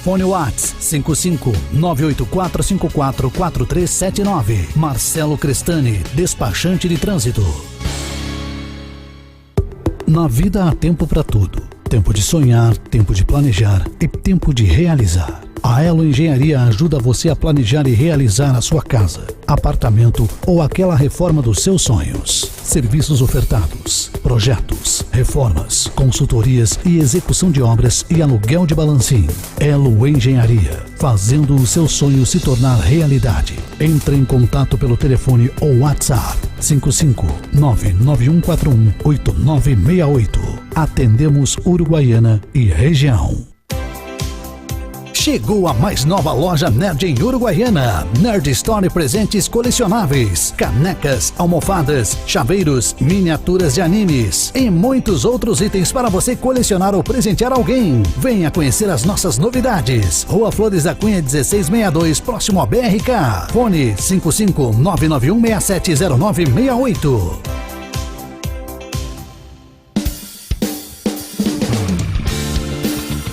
Fone Whats 55-98454-4379. Marcelo Crestani, despachante de trânsito. Na vida há tempo para tudo. Tempo de sonhar, tempo de planejar e tempo de realizar. A Elo Engenharia ajuda você a planejar e realizar a sua casa, apartamento ou aquela reforma dos seus sonhos. Serviços ofertados, projetos, reformas, consultorias e execução de obras e aluguel de balancim. Elo Engenharia, fazendo o seu sonho se tornar realidade. Entre em contato pelo telefone ou WhatsApp 55991418968. Atendemos Uruguaiana e região. Chegou a mais nova loja Nerd em Uruguaiana. Nerd Store presentes colecionáveis, canecas, almofadas, chaveiros, miniaturas de animes e muitos outros itens para você colecionar ou presentear alguém. Venha conhecer as nossas novidades. Rua Flores da Cunha 1662, próximo a BRK. Fone 55991670968.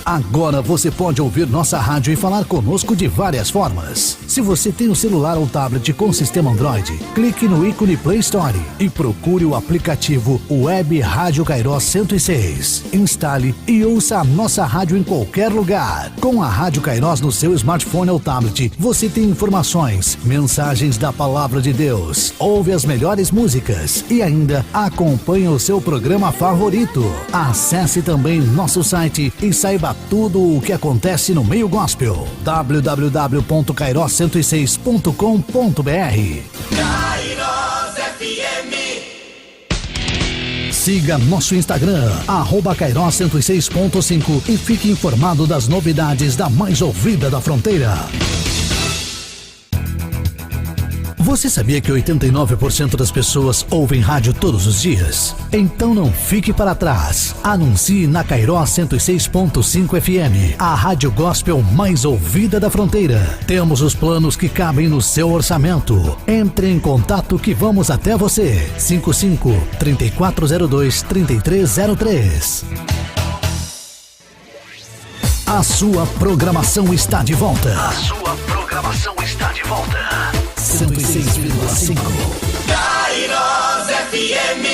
Agora você pode ouvir nossa rádio e falar conosco de várias formas. Se você tem um celular ou tablet com sistema Android, clique no ícone Play Store e procure o aplicativo Web Rádio Cairós 106. Instale e ouça a nossa rádio em qualquer lugar. Com a Rádio Cairós no seu smartphone ou tablet, você tem informações, mensagens da Palavra de Deus, ouve as melhores músicas e ainda acompanha o seu programa favorito. Acesse também nosso site e saiba tudo o que acontece no meio gospel. www.cairós106.com.br. Cairós FM. Siga nosso Instagram, @Cairós106.5 e fique informado das novidades da mais ouvida da fronteira. Você sabia que 89% das pessoas ouvem rádio todos os dias? Então não fique para trás. Anuncie na Cairós 106.5 FM, a rádio gospel mais ouvida da fronteira. Temos os planos que cabem no seu orçamento. Entre em contato que vamos até você. 55-3402-3303. A sua programação está de volta. 106,5. Cairós FM.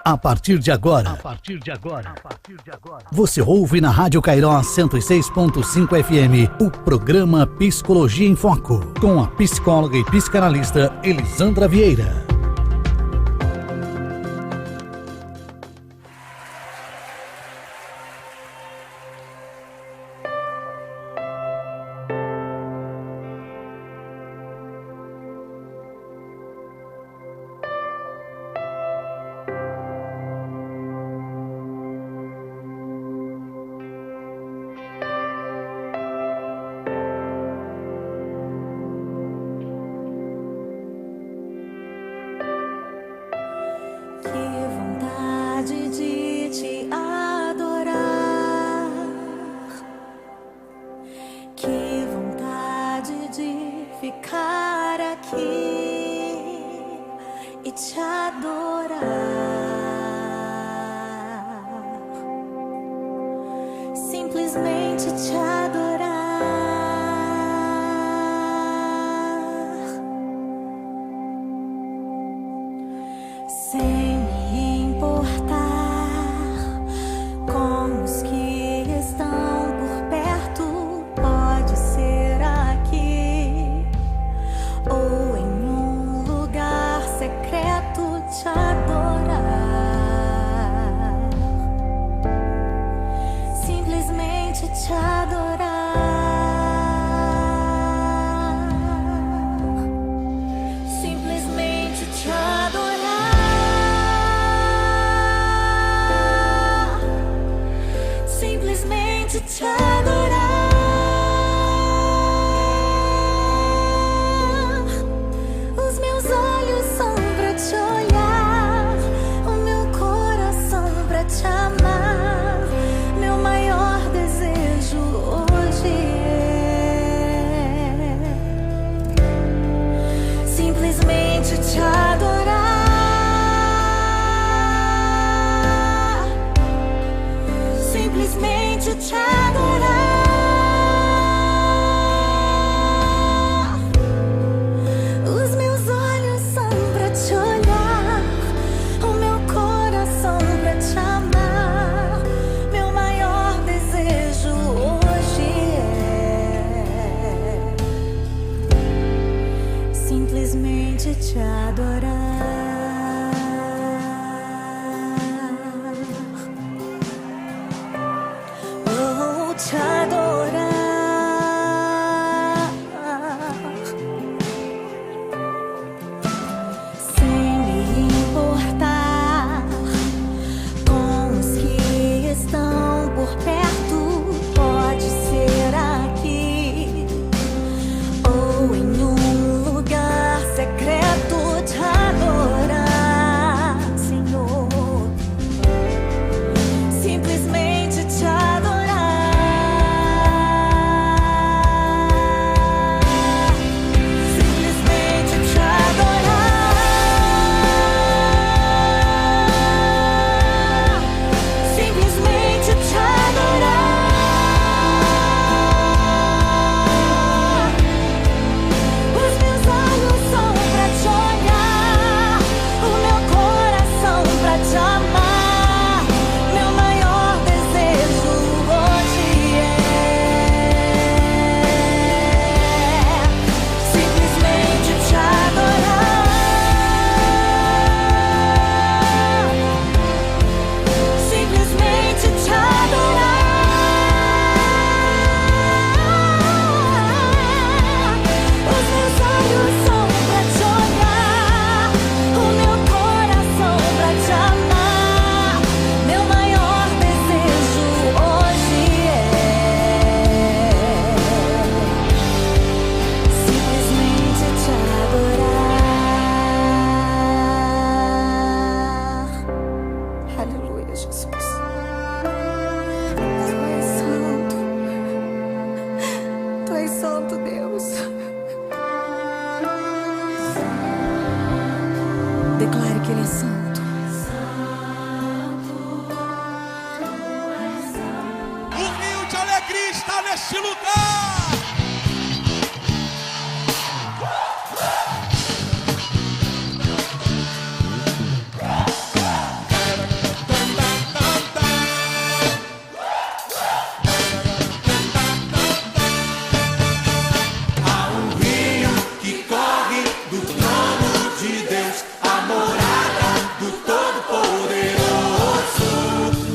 A partir de agora, você ouve na Rádio Cairós 106.5 FM o programa Psicologia em Foco, com a psicóloga e psicanalista Elisandra Vieira. Te adorar. te adorar. Os meus olhos são pra te olhar, o meu coração pra te amar. Meu maior desejo hoje é simplesmente te adorar. Te adorar, sem me importar com os que estão por perto. Pode ser aqui ou em um lugar secreto. Te adorar, Senhor, simplesmente te adorar. Declare que Ele é santo. O rio de alegria está neste lugar. Há um rio que corre do trono de Deus, a morada do Todo-Poderoso.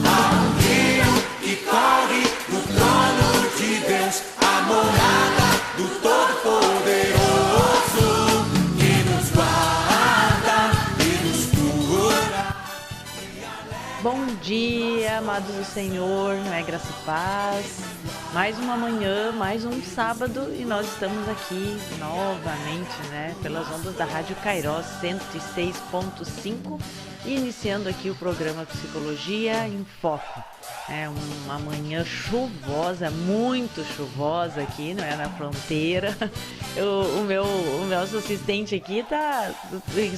Há um rio que corre do trono de Deus, a morada do Todo-Poderoso, que nos guarda e nos cura. Bom dia, amados do Senhor, não é graça e paz. Mais uma manhã, mais um sábado e nós estamos aqui novamente, né, pelas ondas da Rádio Kairos 106.5, iniciando aqui o programa Psicologia em Foco. É uma manhã chuvosa, muito chuvosa aqui, não é, na fronteira. O meu assistente aqui tá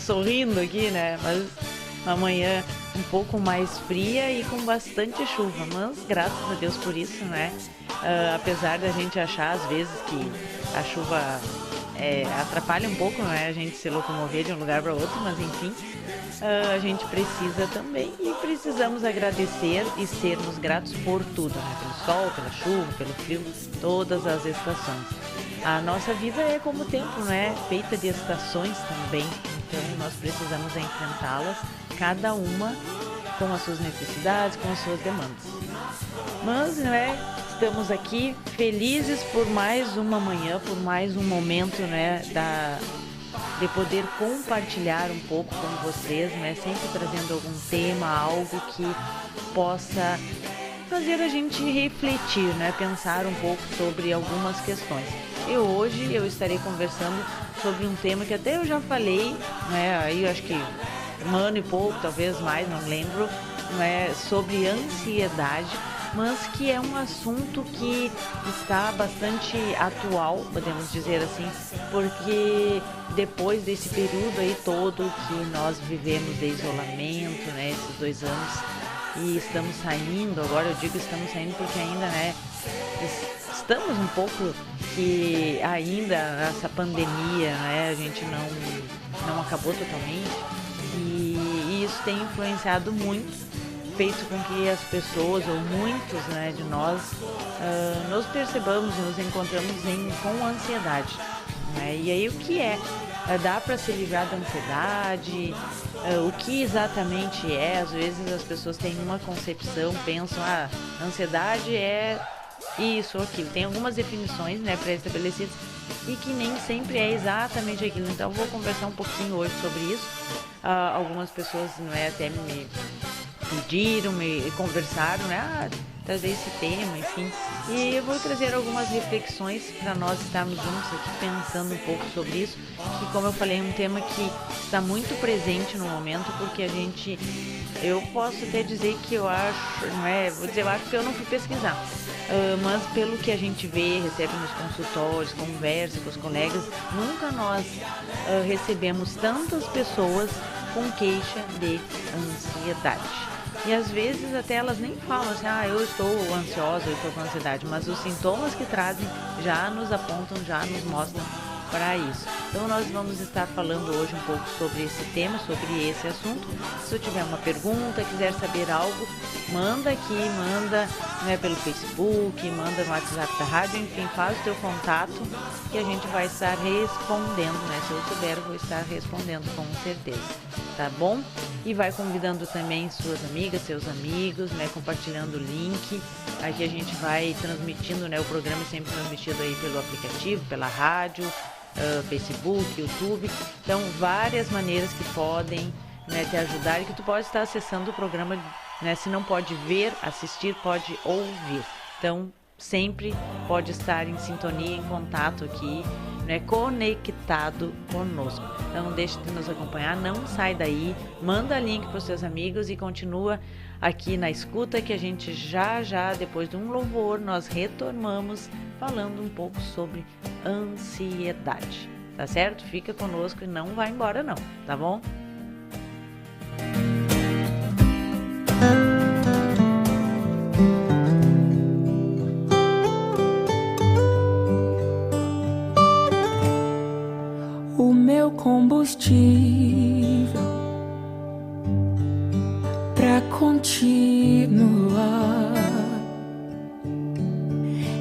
sorrindo aqui, né, mas uma manhã um pouco mais fria e com bastante chuva, mas graças a Deus por isso, né? Apesar da gente achar às vezes que a chuva atrapalha um pouco, né? A gente se locomover de um lugar para outro, mas enfim, a gente precisa também e precisamos agradecer e sermos gratos por tudo, né? Pelo sol, pela chuva, pelo frio, todas as estações. A nossa vida é como o tempo, né? Feita de estações também, então nós precisamos enfrentá-las, cada uma com as suas necessidades, com as suas demandas. Mas, né, estamos aqui felizes por mais uma manhã, por mais um momento, né, de poder compartilhar um pouco com vocês, né, sempre trazendo algum tema, algo que possa fazer a gente refletir, né, pensar um pouco sobre algumas questões. E hoje eu estarei conversando sobre um tema que até eu já falei, né, aí eu acho que um ano e pouco, talvez mais, não lembro, né, sobre ansiedade, mas que é um assunto que está bastante atual, podemos dizer assim, porque depois desse período aí todo que nós vivemos de isolamento, né, esses 2 anos, e estamos saindo, agora eu digo estamos saindo porque ainda, né, estamos um pouco que ainda essa pandemia, né, a gente não acabou totalmente e isso tem influenciado muito, feito com que as pessoas, ou muitos, né, de nós, nos percebamos e nos encontramos com ansiedade, né? E aí o que é? Dá para se livrar da ansiedade? O que exatamente é? Às vezes as pessoas têm uma concepção, pensam, ansiedade é isso ou aquilo. Tem algumas definições, né, pré-estabelecidas e que nem sempre é exatamente aquilo. Então eu vou conversar um pouquinho hoje sobre isso. Algumas pessoas, não é, até me pediram, me conversaram, né, trazer esse tema, enfim. E eu vou trazer algumas reflexões para nós estarmos juntos aqui pensando um pouco sobre isso. E como eu falei, é um tema que está muito presente no momento, porque eu posso até dizer que eu acho, não é, vou dizer, eu acho que eu não fui pesquisar. Mas pelo que a gente vê, recebe nos consultórios, conversa com os colegas, nunca nós recebemos tantas pessoas com queixa de ansiedade. E às vezes até elas nem falam assim, eu estou ansiosa, eu estou com ansiedade, mas os sintomas que trazem já nos apontam, já nos mostram para isso. Então nós vamos estar falando hoje um pouco sobre esse tema, sobre esse assunto. Se eu tiver uma pergunta, quiser saber algo, manda aqui, manda, né, pelo Facebook, manda no WhatsApp da rádio, enfim, faz o teu contato que a gente vai estar respondendo, né? Se eu souber, eu vou estar respondendo com certeza, tá bom? E vai convidando também suas amigas, seus amigos, né, compartilhando o link. Aqui a gente vai transmitindo, né, o programa é sempre transmitido aí pelo aplicativo, pela rádio, Facebook, YouTube. Então, várias maneiras que podem, né, te ajudar e que tu pode estar acessando o programa, né, se não pode ver, assistir, pode ouvir. Então, sempre pode estar em sintonia, em contato aqui, né, conectado conosco. Então, não deixe de nos acompanhar, não sai daí, manda link para os seus amigos e continua aqui na escuta que a gente já, depois de um louvor, nós retornamos falando um pouco sobre ansiedade, tá certo? Fica conosco e não vai embora não, tá bom? O meu combustível pra continuar.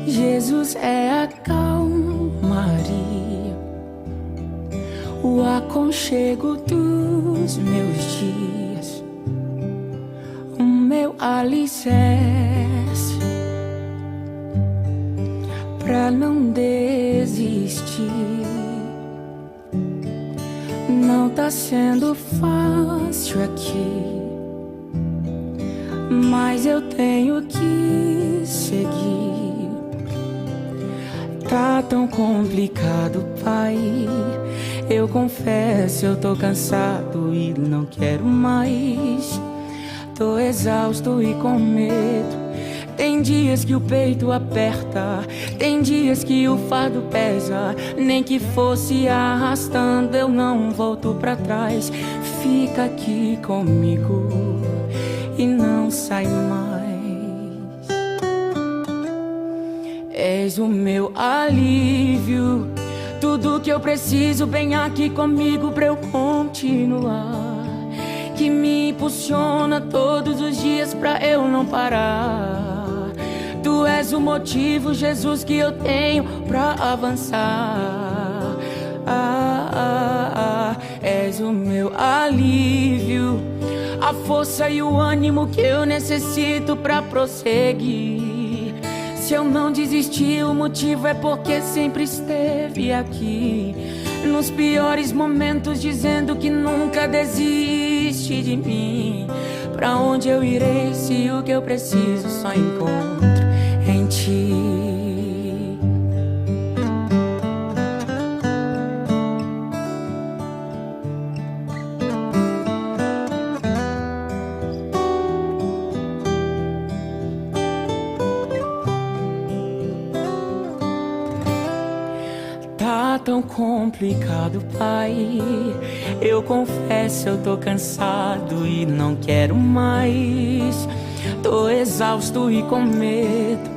Jesus é a calmaria, o aconchego dos meus dias, o meu alicerce pra não desistir. Não tá sendo fácil aqui, mas eu tenho que seguir. Tá tão complicado, Pai. Eu confesso, eu tô cansado e não quero mais. Tô exausto e com medo. Tem dias que o peito aperta, tem dias que o fardo pesa. Nem que fosse arrastando, eu não volto pra trás. Fica aqui comigo e não sai mais. És o meu alívio, tudo que eu preciso bem aqui comigo pra eu continuar. Que me impulsiona todos os dias pra eu não parar. Tu és o motivo, Jesus, que eu tenho pra avançar. És o meu alívio, a força e o ânimo que eu necessito pra prosseguir. Se eu não desisti, o motivo é porque sempre esteve aqui. Nos piores momentos, dizendo que nunca desiste de mim. Pra onde eu irei se o que eu preciso só encontro em ti? Tá tão complicado, Pai. Eu confesso, eu tô cansado e não quero mais. tô exausto e com medo.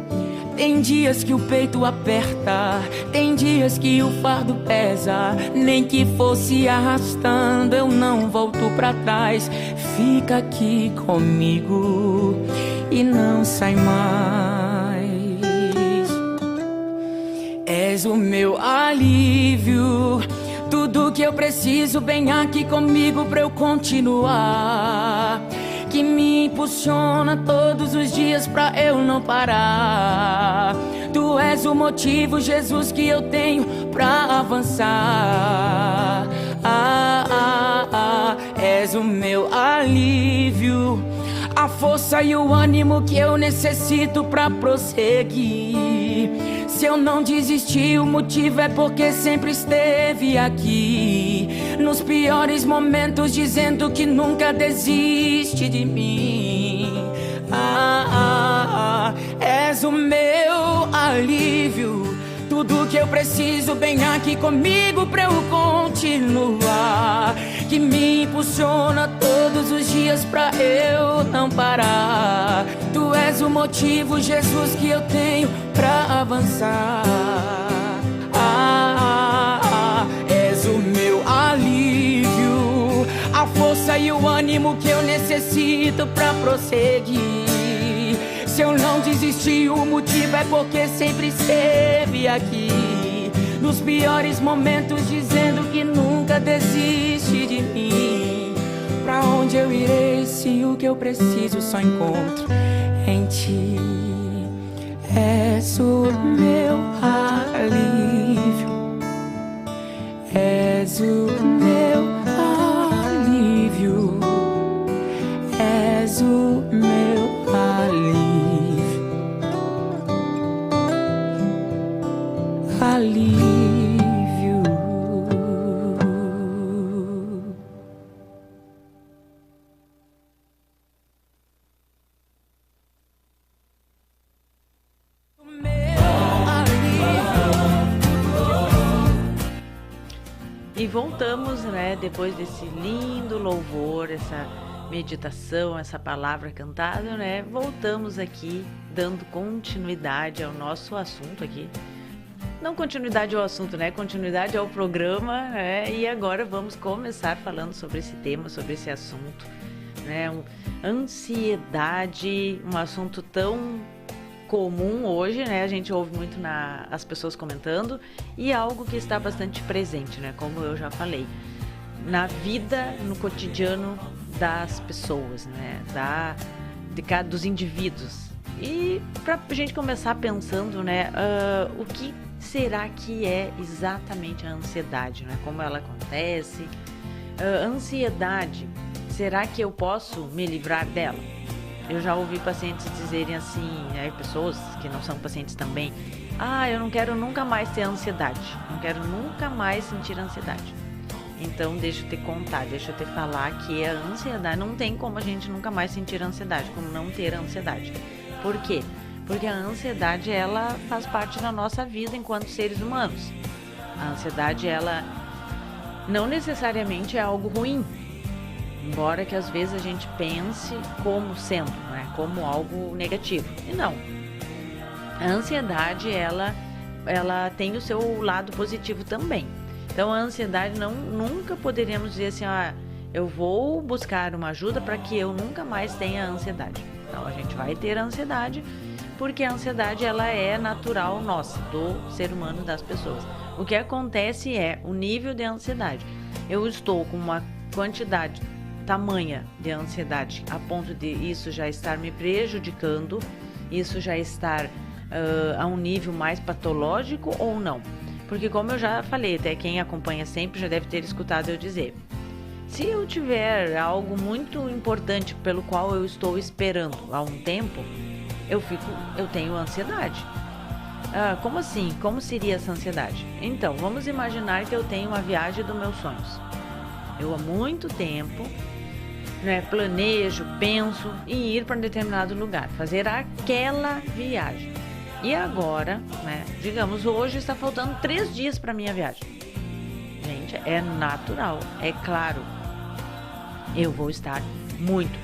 Tem dias que o peito aperta, tem dias que o fardo pesa. Nem que fosse arrastando, eu não volto pra trás. Fica aqui comigo e não sai mais. És o meu alívio, tudo que eu preciso, vem aqui comigo pra eu continuar. Que me impulsiona todos os dias pra eu não parar. Tu és o motivo, Jesus, que eu tenho pra avançar. És o meu alívio, a força e o ânimo que eu necessito pra prosseguir. Se eu não desisti, o motivo é porque sempre esteve aqui. Nos piores momentos, dizendo que nunca desiste de mim. És o meu alívio, tudo que eu preciso, vem aqui comigo pra eu continuar. Que me impulsiona todos os dias pra eu não parar. Tu és o motivo, Jesus, que eu tenho pra avançar. És o meu alívio, a força e o ânimo que eu necessito pra prosseguir. Se eu não desisti, o motivo é porque sempre esteve aqui. Nos piores momentos, dizendo que nunca desiste de mim. Pra onde eu irei se o que eu preciso só encontro em ti? És o meu alívio, és o meu alívio, és o meu alívio, alívio. E voltamos, né, depois desse lindo louvor, essa meditação, essa palavra cantada, né, voltamos aqui dando continuidade ao nosso assunto aqui. Não continuidade ao assunto, né, continuidade ao programa, né, e agora vamos começar falando sobre esse tema, sobre esse assunto, né, ansiedade, um assunto tão comum hoje, né? A gente ouve muito as pessoas comentando, e algo que está bastante presente, né? Como eu já falei, na vida, no cotidiano das pessoas, né? Dos indivíduos. E para a gente começar pensando, né? O que será que é exatamente a ansiedade, né? Como ela acontece? Ansiedade, será que eu posso me livrar dela? Eu já ouvi pacientes dizerem assim, pessoas que não são pacientes também, eu não quero nunca mais ter ansiedade, não quero nunca mais sentir ansiedade. Então deixa eu te contar, deixa eu te falar que a ansiedade, não tem como a gente nunca mais sentir ansiedade, como não ter ansiedade. Por quê? Porque a ansiedade, ela faz parte da nossa vida enquanto seres humanos. A ansiedade, ela não necessariamente é algo ruim, embora que às vezes a gente pense como sendo, né, como algo negativo. E não. A ansiedade, ela tem o seu lado positivo também. Então a ansiedade, nunca poderíamos dizer assim, eu vou buscar uma ajuda para que eu nunca mais tenha ansiedade. Então a gente vai ter ansiedade, porque a ansiedade, ela é natural nossa, do ser humano, das pessoas. O que acontece é o nível de ansiedade. Eu estou com uma quantidade tamanha de ansiedade a ponto de isso já estar me prejudicando, isso já estar a um nível mais patológico ou não. Porque como eu já falei, até quem acompanha sempre já deve ter escutado eu dizer, se eu tiver algo muito importante pelo qual eu estou esperando há um tempo, eu tenho ansiedade. Como assim? Como seria essa ansiedade? Então, vamos imaginar que eu tenho uma viagem dos meus sonhos. Eu há muito tempo, né, planejo, penso em ir para um determinado lugar, fazer aquela viagem. E agora, né, digamos, hoje está faltando 3 dias para minha viagem. Gente, é natural, é claro, eu vou estar muito,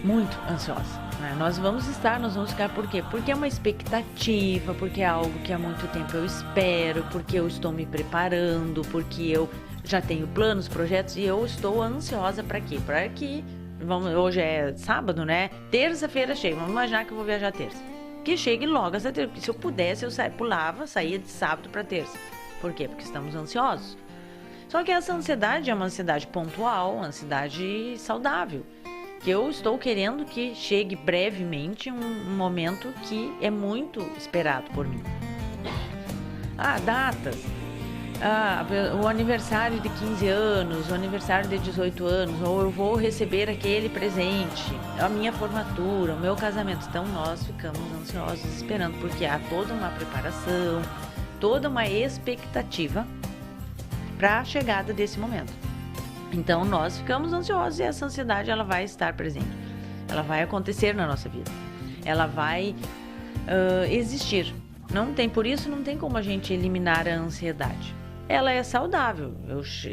muito ansiosa, né? Nós vamos ficar por quê? Porque é uma expectativa, porque é algo que há muito tempo eu espero, porque eu estou me preparando, porque eu já tenho planos, projetos e eu estou ansiosa para quê? Para que, hoje é sábado, né? Terça-feira chega, vamos imaginar que eu vou viajar terça. Que chegue logo essa terça, se eu pudesse eu saía de sábado para terça. Por quê? Porque estamos ansiosos. Só que essa ansiedade é uma ansiedade pontual, uma ansiedade saudável. Que eu estou querendo que chegue brevemente um momento que é muito esperado por mim. Datas. O aniversário de 15 anos, o aniversário de 18 anos, ou eu vou receber aquele presente, a minha formatura, o meu casamento. Então nós ficamos ansiosos esperando, porque há toda uma preparação, toda uma expectativa para a chegada desse momento. Então nós ficamos ansiosos e essa ansiedade ela vai estar presente, ela vai acontecer na nossa vida, ela vai existir. Por isso não tem como a gente eliminar a ansiedade. Ela é saudável.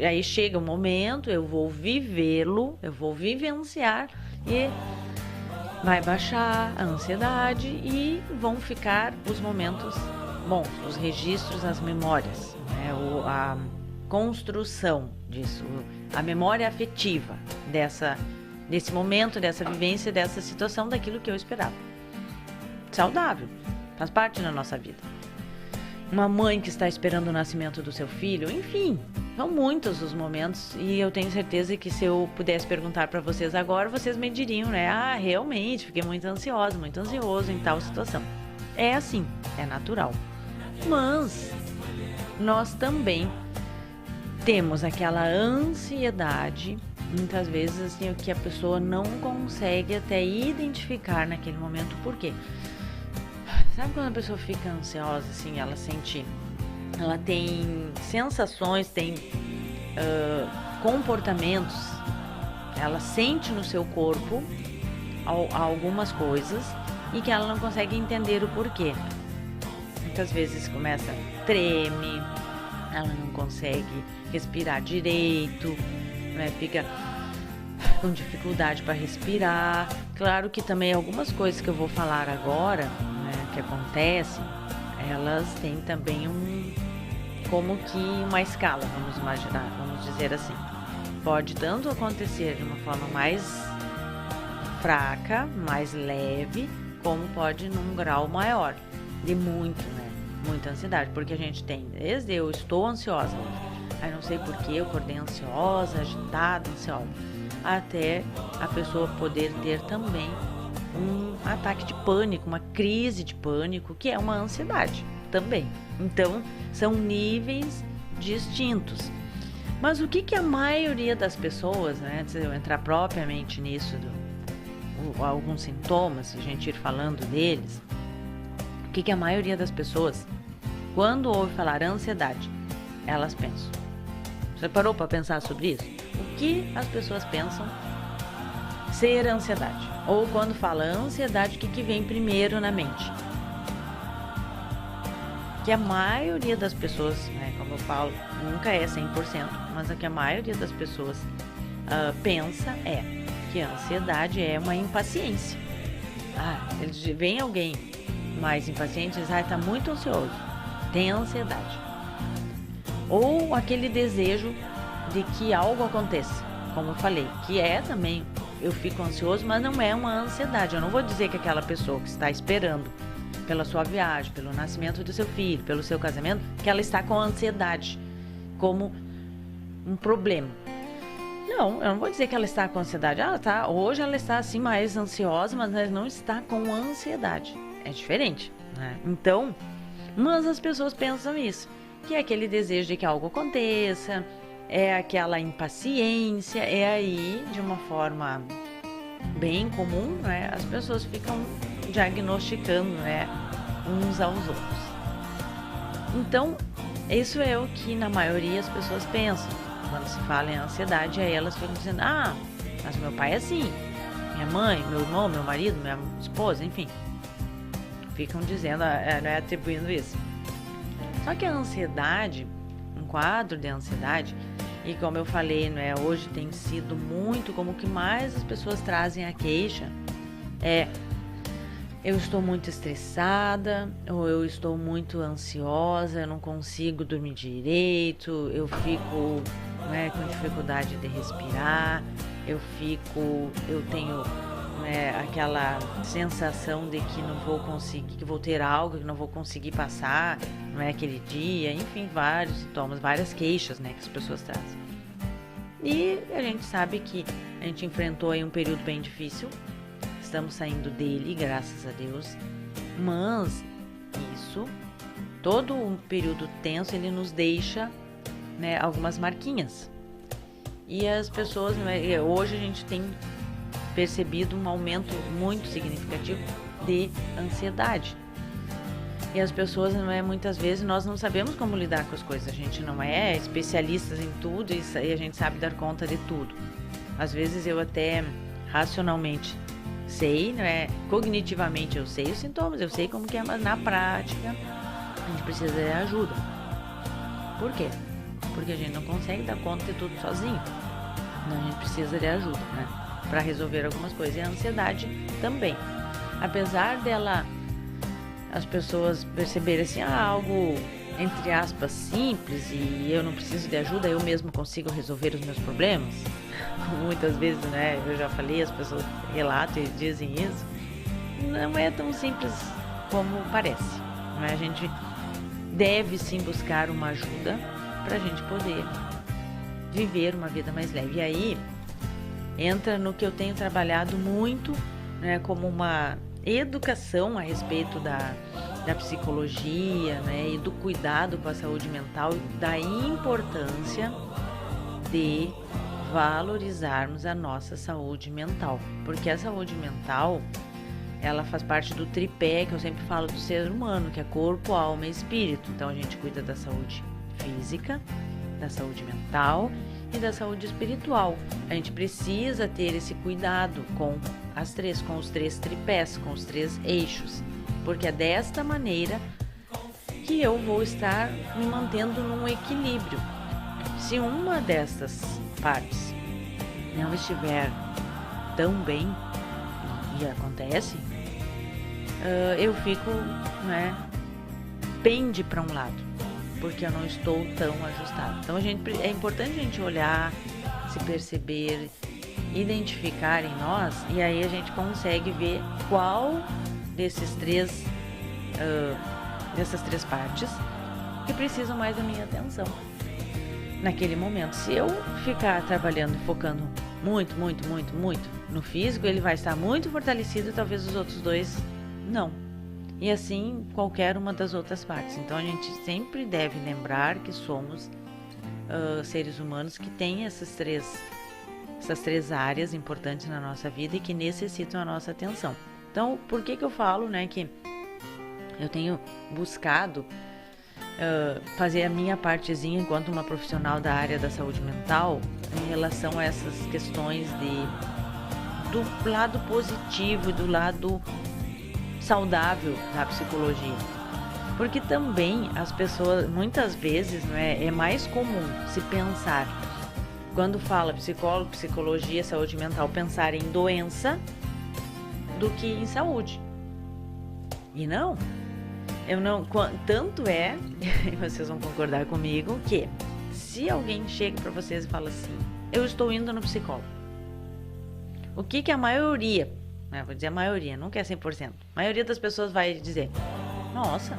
Aí chega o momento, eu vou vivê-lo, eu vou vivenciar e vai baixar a ansiedade e vão ficar os momentos bons, os registros, as memórias, né? A construção disso, a memória afetiva desse momento, dessa vivência, dessa situação, daquilo que eu esperava. Saudável, faz parte da nossa vida. Uma mãe que está esperando o nascimento do seu filho, enfim, são muitos os momentos e eu tenho certeza que se eu pudesse perguntar para vocês agora, vocês me diriam, né? Realmente, fiquei muito ansiosa, muito ansioso em tal situação. É assim, é natural. Mas nós também temos aquela ansiedade, muitas vezes assim, que a pessoa não consegue até identificar naquele momento por quê. Sabe quando a pessoa fica ansiosa, assim, ela tem sensações, tem comportamentos, ela sente no seu corpo algumas coisas e que ela não consegue entender o porquê. Muitas vezes treme, ela não consegue respirar direito, né? Fica com dificuldade para respirar. Claro que também algumas coisas que eu vou falar agora, que acontecem, elas têm também como que uma escala, vamos imaginar, vamos dizer assim. Pode tanto acontecer de uma forma mais fraca, mais leve, como pode num grau maior, de muita ansiedade, porque a gente tem desde eu estou ansiosa, aí não sei porquê, eu acordei ansiosa, agitada, ansiosa, até a pessoa poder ter também um ataque de pânico, uma crise de pânico, que é uma ansiedade também. Então, são níveis distintos. Mas o que a maioria das pessoas, né, antes de eu entrar propriamente nisso, alguns sintomas, se a gente ir falando deles, o que a maioria das pessoas, quando ouve falar ansiedade, elas pensam? Você parou para pensar sobre isso? O que as pessoas pensam ser ansiedade? Ou quando fala ansiedade, o que vem primeiro na mente? Que a maioria das pessoas, né, como eu falo, nunca é 100%, mas o que a maioria das pessoas pensa é que a ansiedade é uma impaciência. Vem alguém mais impaciente e diz, tá muito ansioso, tem ansiedade. Ou aquele desejo de que algo aconteça, como eu falei, que é também, eu fico ansioso, mas não é uma ansiedade. Eu não vou dizer que aquela pessoa que está esperando pela sua viagem, pelo nascimento do seu filho, pelo seu casamento, que ela está com ansiedade como um problema. Não, eu não vou dizer que ela está com ansiedade. Hoje ela está assim mais ansiosa, mas ela não está com ansiedade. É diferente, né? Então, mas as pessoas pensam isso, que é aquele desejo de que algo aconteça, é aquela impaciência, é aí, de uma forma bem comum, né? As pessoas ficam diagnosticando, né, uns aos outros. Então, isso é o que na maioria as pessoas pensam. Quando se fala em ansiedade, aí elas ficam dizendo, mas meu pai é assim, minha mãe, meu irmão, meu marido, minha esposa, enfim. Ficam dizendo, né, atribuindo isso. Só que a ansiedade, um quadro de ansiedade, e como eu falei, né, hoje tem sido muito como o que mais as pessoas trazem a queixa, é eu estou muito estressada, ou eu estou muito ansiosa, eu não consigo dormir direito, eu fico, né, com dificuldade de respirar, eu tenho, né, aquela sensação de que não vou conseguir, que vou ter algo que não vou conseguir passar, não é aquele dia, enfim, vários sintomas, várias queixas, né, que as pessoas trazem. E a gente sabe que a gente enfrentou aí um período bem difícil, estamos saindo dele, graças a Deus, mas isso, todo um período tenso, ele nos deixa, né, algumas marquinhas. E as pessoas, né, hoje a gente tem percebido um aumento muito significativo de ansiedade. E as pessoas, muitas vezes, nós não sabemos como lidar com as coisas. A gente não é especialistas em tudo e a gente sabe dar conta de tudo. Às vezes eu até racionalmente sei, né? Cognitivamente eu sei os sintomas, eu sei como que é, mas na prática a gente precisa de ajuda. Por quê? Porque a gente não consegue dar conta de tudo sozinho. Então a gente precisa de ajuda, né? Para resolver algumas coisas. E a ansiedade também. Apesar dela, as pessoas perceberem assim, algo entre aspas simples e eu não preciso de ajuda, eu mesmo consigo resolver os meus problemas. Muitas vezes, né, eu já falei, as pessoas relatam e dizem isso. Não é tão simples como parece, né? A gente deve sim buscar uma ajuda para a gente poder viver uma vida mais leve. E aí entra no que eu tenho trabalhado muito, né, como uma educação a respeito da psicologia, né, e do cuidado com a saúde mental, da importância de valorizarmos a nossa saúde mental, porque a saúde mental, ela faz parte do tripé que eu sempre falo do ser humano, que é corpo, alma e espírito. Então a gente cuida da saúde física, da saúde mental e da saúde espiritual. A gente precisa ter esse cuidado com os três tripés, com os três eixos, porque é desta maneira que eu vou estar me mantendo num equilíbrio. Se uma destas partes não estiver tão bem, e acontece, eu fico, né, pende para um lado, porque eu não estou tão ajustado. Então é importante a gente olhar, se perceber, identificar em nós, e aí a gente consegue ver qual dessas três partes que precisam mais da minha atenção naquele momento. Se eu ficar trabalhando, focando muito no físico, ele vai estar muito fortalecido e talvez os outros dois não. E assim qualquer uma das outras partes. Então a gente sempre deve lembrar que somos seres humanos que têm essas três áreas importantes na nossa vida e que necessitam a nossa atenção. Então, por que eu falo, né, que eu tenho buscado fazer a minha partezinha enquanto uma profissional da área da saúde mental em relação a essas questões do lado positivo e do lado saudável da psicologia. Porque também as pessoas, muitas vezes, é mais comum se pensar, quando fala psicólogo, psicologia, saúde mental, pensar em doença do que em saúde. E não, tanto é, e vocês vão concordar comigo, que se alguém chega para vocês e fala assim, eu estou indo no psicólogo, o que a maioria, vou dizer a maioria, nunca é 100%, a maioria das pessoas vai dizer, nossa,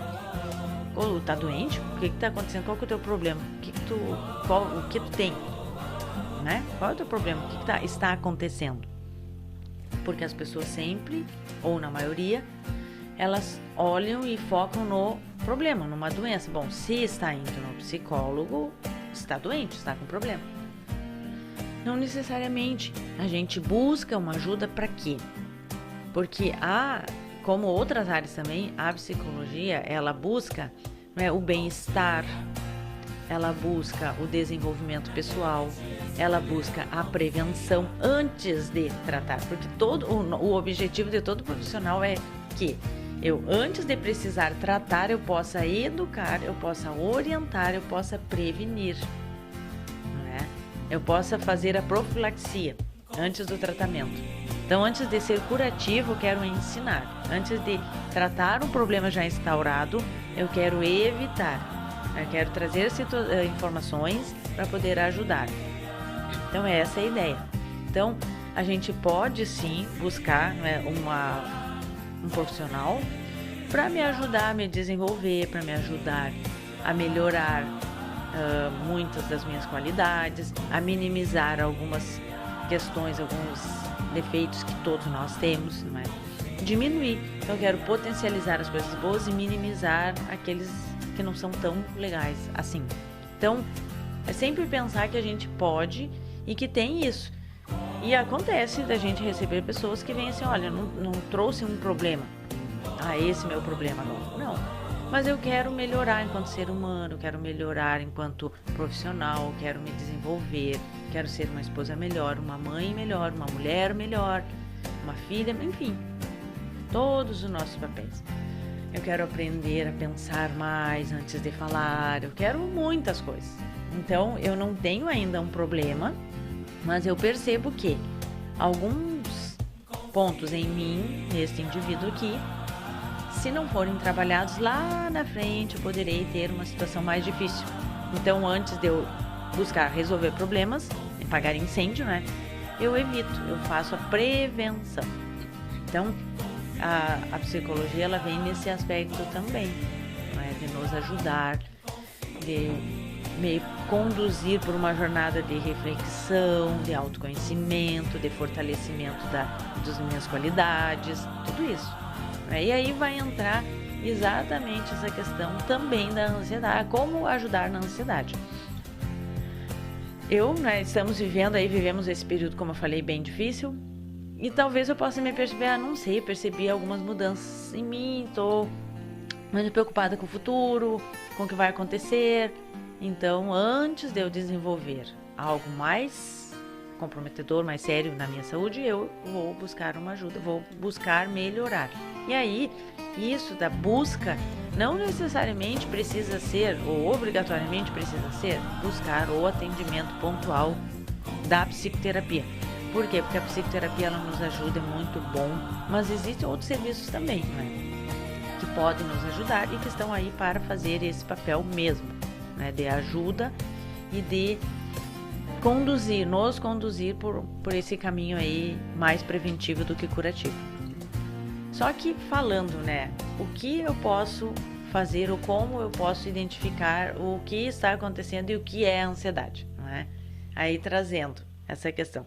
tá doente? O que tá acontecendo? Qual que é o teu problema? O que tu tem? Né? Qual é o teu problema? O que está acontecendo? Porque as pessoas sempre, ou na maioria, elas olham e focam no problema, numa doença. Bom, se está indo no psicólogo, está doente, está com problema. Não necessariamente. A gente busca uma ajuda para quê? Porque como outras áreas também, a psicologia, ela busca, né, o bem-estar, ela busca o desenvolvimento pessoal, ela busca a prevenção antes de tratar, porque o objetivo de todo profissional é que eu, antes de precisar tratar, eu possa educar, eu possa orientar, eu possa prevenir, né? Eu possa fazer a profilaxia antes do tratamento. Então, antes de ser curativo, eu quero ensinar. Antes de tratar um problema já instaurado, eu quero evitar. Eu quero trazer informações para poder ajudar. Então, essa é a ideia. Então, a gente pode sim buscar, né, um profissional para me ajudar a me desenvolver, para me ajudar a melhorar muitas das minhas qualidades, a minimizar algumas questões, alguns defeitos que todos nós temos, não é? Diminuir. Então eu quero potencializar as coisas boas e minimizar aqueles que não são tão legais assim. Então é sempre pensar que a gente pode e que tem isso. E acontece da gente receber pessoas que vêm assim, olha, não trouxe um problema. Ah, esse é meu problema agora. Não. Mas eu quero melhorar enquanto ser humano, quero melhorar enquanto profissional, quero me desenvolver, quero ser uma esposa melhor, uma mãe melhor, uma mulher melhor, uma filha, enfim. Todos os nossos papéis. Eu quero aprender a pensar mais antes de falar, eu quero muitas coisas. Então, eu não tenho ainda um problema, mas eu percebo que alguns pontos em mim, nesse indivíduo aqui, se não forem trabalhados lá na frente, eu poderei ter uma situação mais difícil. Então, antes de eu buscar resolver problemas, apagar incêndio, né? Eu evito, eu faço a prevenção. Então, a psicologia, ela vem nesse aspecto também, né? De nos ajudar, de me conduzir por uma jornada de reflexão, de autoconhecimento, de fortalecimento das minhas qualidades, tudo isso. E aí vai entrar exatamente essa questão também da ansiedade, como ajudar na ansiedade. Vivemos esse período, como eu falei, bem difícil, e talvez eu possa me perceber, percebi algumas mudanças em mim, estou muito preocupada com o futuro, com o que vai acontecer. Então, antes de eu desenvolver algo mais comprometedor, mais sério na minha saúde, eu vou buscar uma ajuda, vou buscar melhorar. E aí, isso da busca não necessariamente precisa ser, ou obrigatoriamente precisa ser, buscar o atendimento pontual da psicoterapia. Por quê? Porque a psicoterapia, ela nos ajuda, é muito bom, mas existem outros serviços também, né, que podem nos ajudar e que estão aí para fazer esse papel mesmo, né, de ajuda e de nos conduzir por esse caminho aí mais preventivo do que curativo. Só que falando, né, o que eu posso fazer ou como eu posso identificar o que está acontecendo e o que é a ansiedade, não é? Aí trazendo essa questão.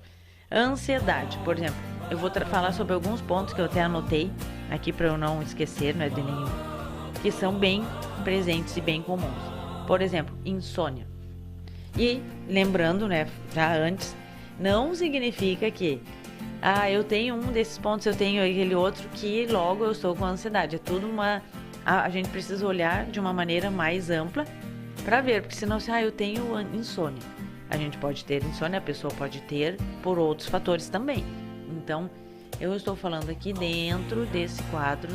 Ansiedade, por exemplo, eu vou falar sobre alguns pontos que eu até anotei aqui para eu não esquecer, não é de nenhum, que são bem presentes e bem comuns. Por exemplo, insônia. E lembrando, né, já antes, não significa que eu tenho um desses pontos, eu tenho aquele outro que logo eu estou com ansiedade. É tudo a gente precisa olhar de uma maneira mais ampla para ver, porque senão eu tenho insônia. A gente pode ter insônia, a pessoa pode ter por outros fatores também. Então, eu estou falando aqui dentro desse quadro,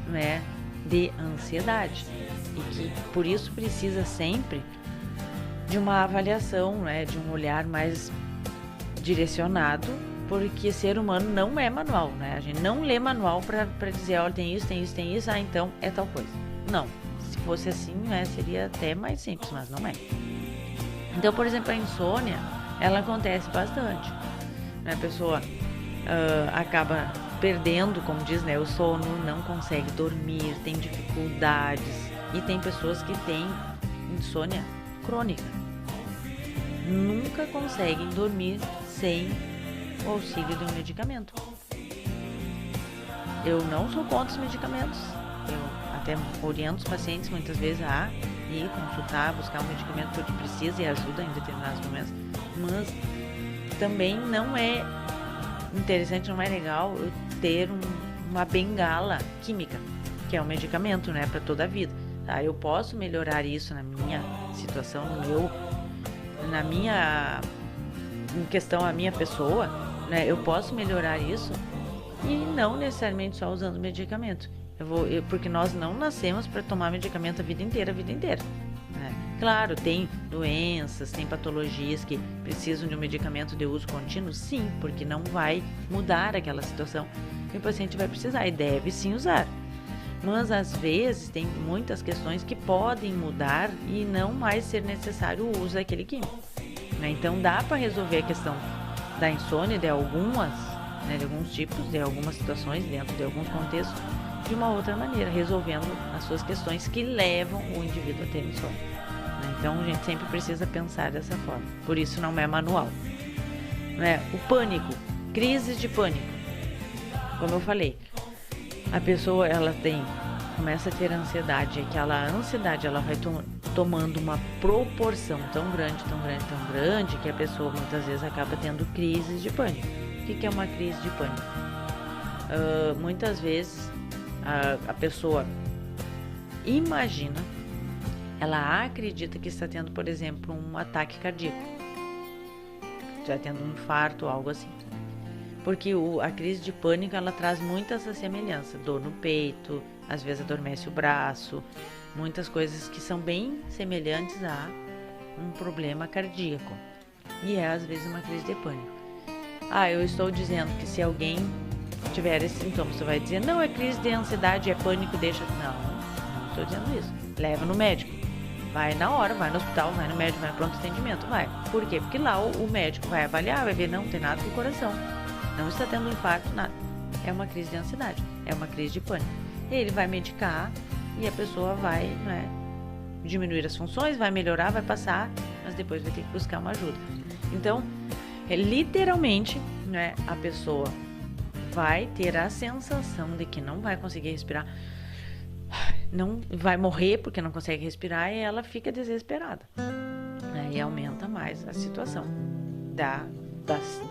né, de ansiedade. E que por isso precisa sempre de uma avaliação, né, de um olhar mais direcionado, porque ser humano não é manual, né? A gente não lê manual para dizer, olha, tem isso, então é tal coisa. Não, se fosse assim, né, seria até mais simples, mas não é. Então, por exemplo, a insônia, ela acontece bastante, né? A pessoa acaba perdendo, como diz, né, o sono, não consegue dormir, tem dificuldades, e tem pessoas que têm insônia crônica, nunca conseguem dormir sem o auxílio de um medicamento. Eu não sou contra os medicamentos, eu até oriento os pacientes muitas vezes a ir consultar, buscar um medicamento que precisa e ajuda em determinados momentos, mas também não é interessante, não é legal eu ter uma bengala química, que é um medicamento, né, para toda a vida. Tá? Eu posso melhorar isso na minha situação, em questão a minha pessoa, né? Eu posso melhorar isso e não necessariamente só usando medicamento. Porque nós não nascemos para tomar medicamento a vida inteira, né? Claro, tem doenças, tem patologias que precisam de um medicamento de uso contínuo, sim, porque não vai mudar aquela situação e o paciente vai precisar e deve sim usar. Mas às vezes tem muitas questões que podem mudar e não mais ser necessário o uso daquele químico, né? Então dá para resolver a questão da insônia de algumas, né, de alguns tipos, de algumas situações, dentro de alguns contextos, de uma outra maneira, resolvendo as suas questões que levam o indivíduo a ter insônia, né? Então a gente sempre precisa pensar dessa forma, por isso não é manual, né? O pânico, crises de pânico, como eu falei, a pessoa começa a ter ansiedade, aquela ansiedade ela vai tomando uma proporção tão grande que a pessoa muitas vezes acaba tendo crises de pânico. O que é uma crise de pânico? Muitas vezes a pessoa imagina, ela acredita que está tendo, por exemplo, um ataque cardíaco, está tendo um infarto ou algo assim. Porque a crise de pânico, ela traz muitas semelhanças, dor no peito, às vezes adormece o braço, muitas coisas que são bem semelhantes a um problema cardíaco. E é às vezes uma crise de pânico. Eu estou dizendo que se alguém tiver esses sintomas, você vai dizer, não, é crise de ansiedade, é pânico, deixa... Não estou dizendo isso. Leva no médico. Vai na hora, vai no hospital, vai no médico, vai no pronto atendimento, vai. Por quê? Porque lá o médico vai avaliar, vai ver, não tem nada com o coração. Não está tendo um infarto, nada. É uma crise de ansiedade, é uma crise de pânico. Ele vai medicar e a pessoa vai, né, diminuir as funções, vai melhorar, vai passar, mas depois vai ter que buscar uma ajuda. Então, literalmente, né, a pessoa vai ter a sensação de que não vai conseguir respirar, não vai morrer porque não consegue respirar e ela fica desesperada. Aí aumenta mais a situação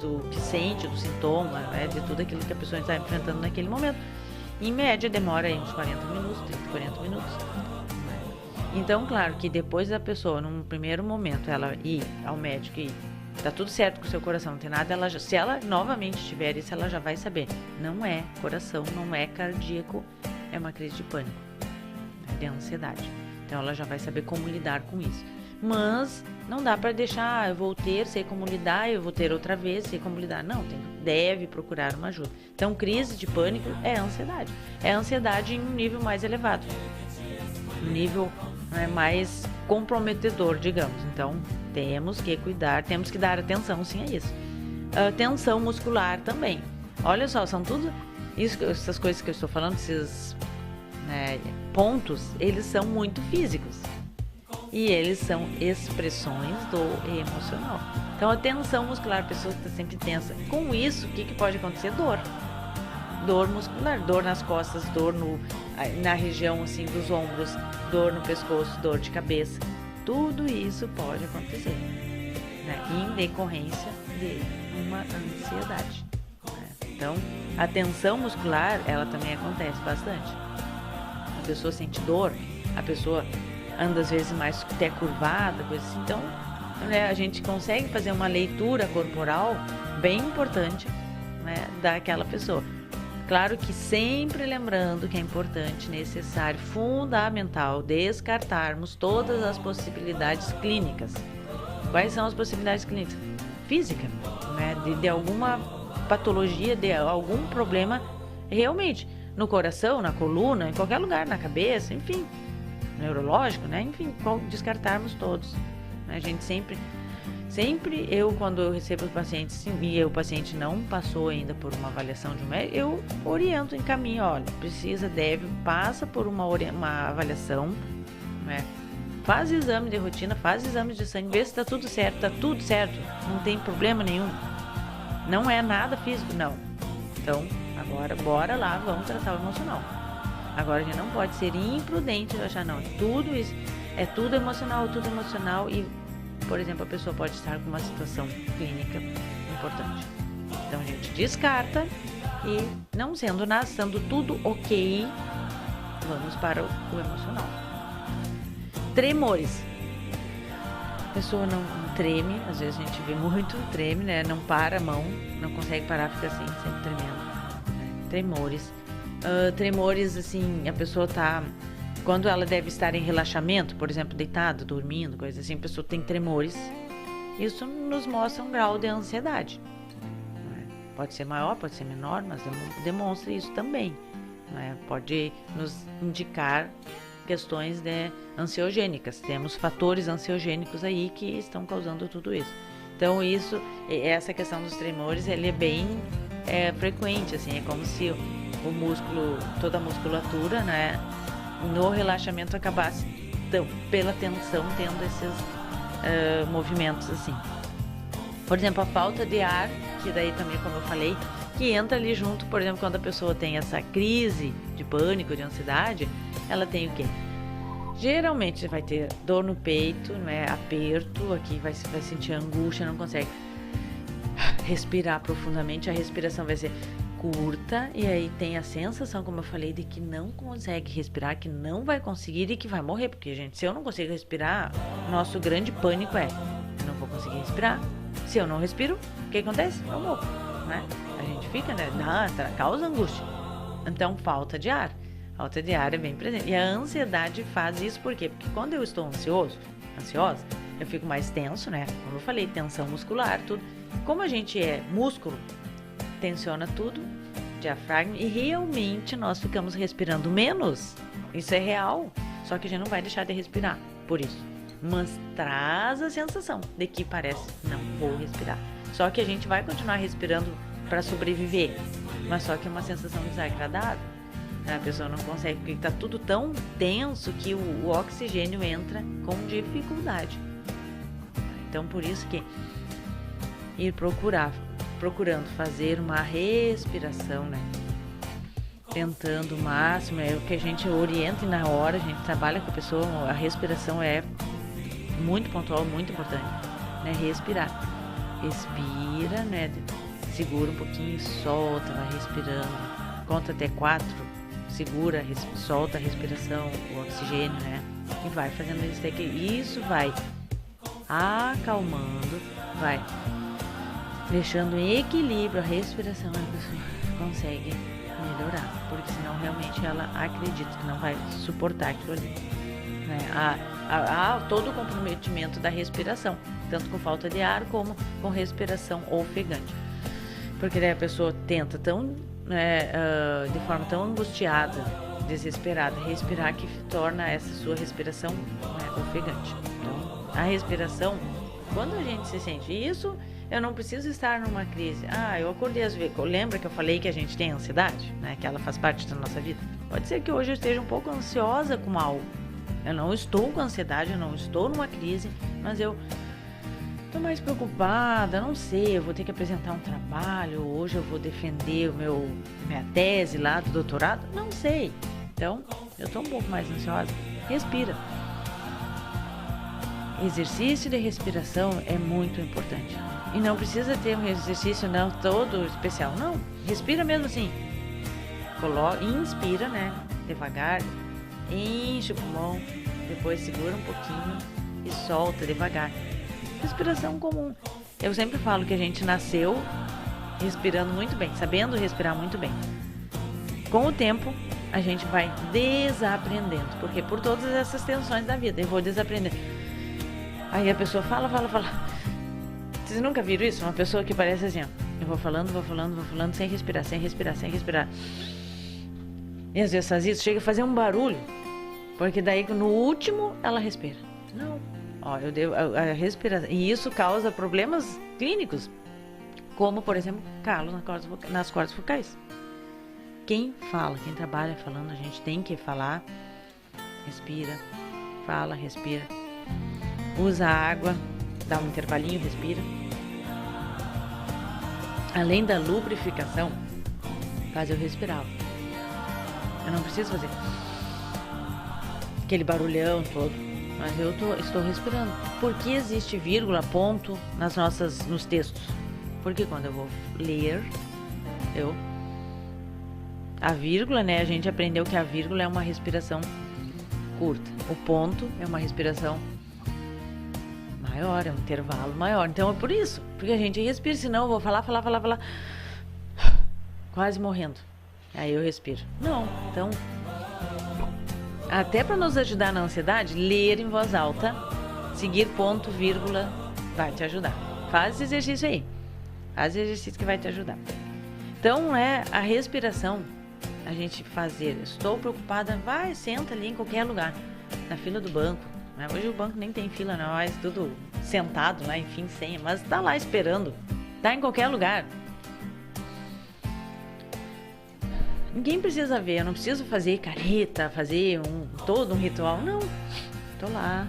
do que sente, do sintoma, né, de tudo aquilo que a pessoa está enfrentando naquele momento. Em média demora aí uns 40 minutos, 30, 40 minutos. Então, claro que depois da pessoa, num primeiro momento, ela ir ao médico e tá tudo certo com o seu coração, não tem nada, se ela novamente tiver isso, ela já vai saber. Não é coração, não é cardíaco, é uma crise de pânico, de ansiedade. Então ela já vai saber como lidar com isso. Mas não dá para deixar, eu vou ter, sei como lidar, eu vou ter outra vez, sei como lidar. Não, deve procurar uma ajuda. Então, crise de pânico é ansiedade. É ansiedade em um nível mais elevado. Um nível, né, mais comprometedor, digamos. Então, temos que cuidar, temos que dar atenção, sim, a isso. Tensão muscular também. Olha só, são tudo essas coisas que eu estou falando, esses, né, pontos, eles são muito físicos. E eles são expressões do emocional. Então, a tensão muscular, a pessoa está sempre tensa. Com isso, o que pode acontecer? Dor muscular, dor nas costas, dor na região assim, dos ombros, dor no pescoço, dor de cabeça. Tudo isso pode acontecer, né, em decorrência de uma ansiedade, né? Então, a tensão muscular, ela também acontece bastante. A pessoa sente dor, a pessoa anda às vezes mais até curvada, coisa assim. Então, né, a gente consegue fazer uma leitura corporal bem importante, né, daquela pessoa. Claro que sempre lembrando que é importante, necessário, fundamental descartarmos todas as possibilidades clínicas. Quais são as possibilidades clínicas? Física, né, de alguma patologia, de algum problema realmente no coração, na coluna, em qualquer lugar, na cabeça, enfim, neurológico, né? Enfim, descartarmos todos. A gente sempre, quando eu recebo os pacientes e o paciente não passou ainda por uma avaliação de um médico, eu oriento, encaminho, olha, passa por uma avaliação, né? Faz exame de rotina, faz exame de sangue, vê se tá tudo certo, não tem problema nenhum, não é nada físico, não. Então, agora, bora lá, vamos tratar o emocional. Agora, a gente não pode ser imprudente e achar, não, tudo isso é tudo emocional e, por exemplo, a pessoa pode estar com uma situação clínica importante. Então, a gente descarta e, não sendo nada, estando tudo ok, vamos para o emocional. Tremores. A pessoa não treme, às vezes a gente vê muito, treme, né? Não para a mão, não consegue parar, fica assim, sempre tremendo. Tremores. Tremores, assim, a pessoa tá quando ela deve estar em relaxamento, por exemplo, deitada, dormindo, coisa assim, a pessoa tem tremores, isso nos mostra um grau de ansiedade. Pode ser maior, pode ser menor, mas demonstra isso também. Pode nos indicar questões ansiogênicas. Temos fatores ansiogênicos aí que estão causando tudo isso. Então essa questão dos tremores, ele é bem frequente, assim, é como se o músculo, toda a musculatura, né, no relaxamento acabasse pela tensão tendo esses movimentos assim. Por exemplo, a falta de ar, que daí também, como eu falei, que entra ali junto, por exemplo, quando a pessoa tem essa crise de pânico, de ansiedade, ela tem o quê? Geralmente vai ter dor no peito, né, aperto, aqui vai sentir angústia, não consegue respirar profundamente, a respiração vai ser curta, e aí tem a sensação, como eu falei, de que não consegue respirar, que não vai conseguir e que vai morrer, porque, gente, se eu não consigo respirar, nosso grande pânico é, eu não vou conseguir respirar. Se eu não respiro, o que acontece? Eu morro, né? A gente fica, né? Causa angústia. Então, falta de ar. Falta de ar é bem presente. E a ansiedade faz isso por quê? Porque quando eu estou ansiosa, eu fico mais tenso, né? Como eu falei, tensão muscular, tudo. Como a gente é músculo, tensiona tudo, diafragma, e realmente nós ficamos respirando menos. Isso é real. Só que a gente não vai deixar de respirar por isso. Mas traz a sensação de que parece, não vou respirar. Só que a gente vai continuar respirando para sobreviver, mas só que é uma sensação desagradável. A pessoa não consegue, porque está tudo tão tenso que o oxigênio entra com dificuldade. Então, por isso que ir procurando fazer uma respiração, né? Tentando o máximo, é o que a gente orienta, e na hora a gente trabalha com a pessoa, a respiração é muito pontual, muito importante, né? Respirar. Respira, né? Segura um pouquinho, solta, vai respirando. Conta até 4, segura, solta a respiração, o oxigênio, né? E vai fazendo isso daqui. Isso vai acalmando, vai deixando em equilíbrio a respiração, a pessoa consegue melhorar, porque senão realmente ela acredita que não vai suportar aquilo ali, né? Todo o comprometimento da respiração, tanto com falta de ar como com respiração ofegante, porque daí a pessoa tenta de forma tão angustiada, desesperada, respirar, que torna essa sua respiração, né, ofegante. Então, a respiração, quando a gente se sente isso, eu não preciso estar numa crise. Eu acordei às vezes. Lembra que eu falei que a gente tem ansiedade, né? Que ela faz parte da nossa vida. Pode ser que hoje eu esteja um pouco ansiosa com algo. Eu não estou com ansiedade, eu não estou numa crise, mas eu estou mais preocupada, não sei, eu vou ter que apresentar um trabalho, hoje eu vou defender minha tese lá do doutorado, não sei. Então, eu estou um pouco mais ansiosa. Respira. Exercício de respiração é muito importante. E não precisa ter um exercício não todo especial, não. Respira mesmo assim. Inspira, né? Devagar. Enche o pulmão. Depois segura um pouquinho e solta devagar. Respiração comum. Eu sempre falo que a gente nasceu respirando muito bem, sabendo respirar muito bem. Com o tempo, a gente vai desaprendendo. Porque por todas essas tensões da vida, eu vou desaprendendo. Aí a pessoa fala. Vocês nunca viram isso? Uma pessoa que parece assim, ó. Eu vou falando, sem respirar. E às vezes faz isso, chega a fazer um barulho. Porque daí no último ela respira. Não. Eu devo a respiração. E isso causa problemas clínicos. Como, por exemplo, calos nas cordas vocais. Quem trabalha falando, a gente tem que falar. Respira, fala, respira. Usa água, dá um intervalinho, respira. Além da lubrificação, faz eu respirar. Eu não preciso fazer aquele barulhão todo, mas eu estou respirando. Por que existe vírgula, ponto nos textos? Porque quando eu vou ler, a vírgula, né? A gente aprendeu que a vírgula é uma respiração curta. O ponto é uma respiração maior, é um intervalo maior. Então é por isso, porque a gente respira, senão eu vou falar, quase morrendo. Aí eu respiro. Não, então até para nos ajudar na ansiedade, ler em voz alta, seguir ponto, vírgula, vai te ajudar. Faz esse exercício aí. Faz esse exercício que vai te ajudar. Então, a respiração, a gente fazer, estou preocupada, vai, senta ali em qualquer lugar, na fila do banco. Né? Hoje o banco nem tem fila, não, mas tudo sentado lá, enfim, senha, mas tá lá esperando, tá em qualquer lugar. Ninguém precisa ver, eu não preciso fazer careta, fazer todo um ritual, não. Tô lá.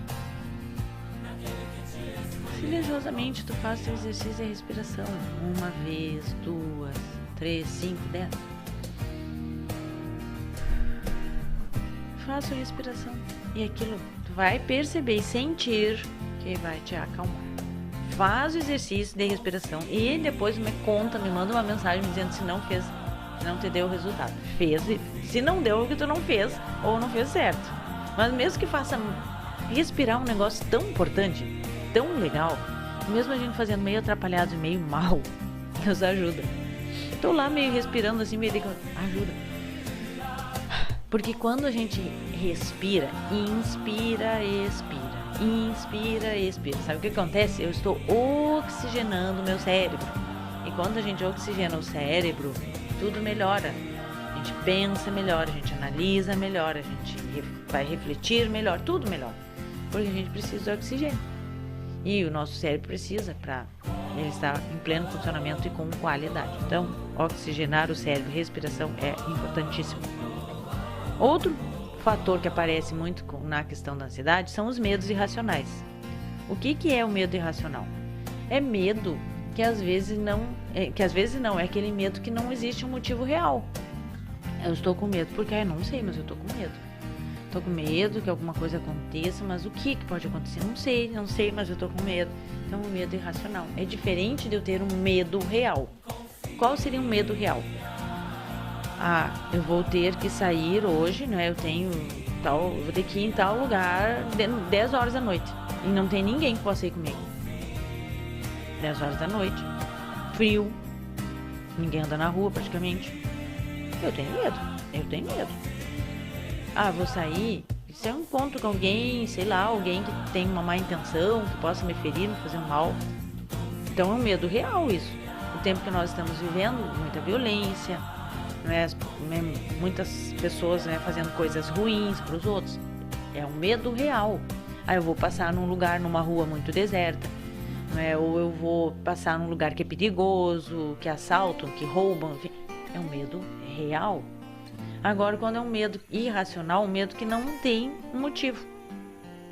Silenciosamente tu faz teu exercício de respiração. 1 vez, 2, 3, 5, 10. Faça a respiração. E aquilo tu vai perceber e sentir que vai te acalmar. Faz o exercício de respiração e depois me manda uma mensagem me dizendo se não fez. Não te deu o resultado. Fez, se não deu o que tu não fez ou não fez certo. Mas mesmo que faça respirar um negócio tão importante, tão legal, mesmo a gente fazendo meio atrapalhado e meio mal, nos ajuda. Tô lá meio respirando assim, meio ajuda. Porque quando a gente respira, inspira, expira, sabe o que acontece? Eu estou oxigenando o meu cérebro. E quando a gente oxigena o cérebro, tudo melhora. A gente pensa melhor, a gente analisa melhor, a gente vai refletir melhor, tudo melhor. Porque a gente precisa de oxigênio. E o nosso cérebro precisa para ele estar em pleno funcionamento e com qualidade. Então, oxigenar o cérebro, respiração é importantíssimo. Outro fator que aparece muito na questão da ansiedade são os medos irracionais. O que é o medo irracional? É medo que às vezes não, é aquele medo que não existe um motivo real. Eu estou com medo porque eu não sei, mas eu estou com medo. Estou com medo que alguma coisa aconteça, mas o que pode acontecer? Não sei, mas eu estou com medo. Então, o medo irracional é diferente de eu ter um medo real. Qual seria um medo real? Eu vou ter que sair hoje, né? Eu vou ter que ir em tal lugar 10 horas da noite e não tem ninguém que possa ir comigo. 10 horas da noite, frio, ninguém anda na rua praticamente. Eu tenho medo. Vou sair, se eu encontro com alguém, sei lá, alguém que tem uma má intenção, que possa me ferir, me fazer um mal. Então é um medo real isso. O tempo que nós estamos vivendo, muita violência, né? Muitas pessoas, né, fazendo coisas ruins para os outros. É um medo real. Eu vou passar numa rua muito deserta. Ou eu vou passar num lugar que é perigoso, que assaltam, que roubam, enfim. É um medo real. Agora, quando é um medo irracional, um medo que não tem um motivo,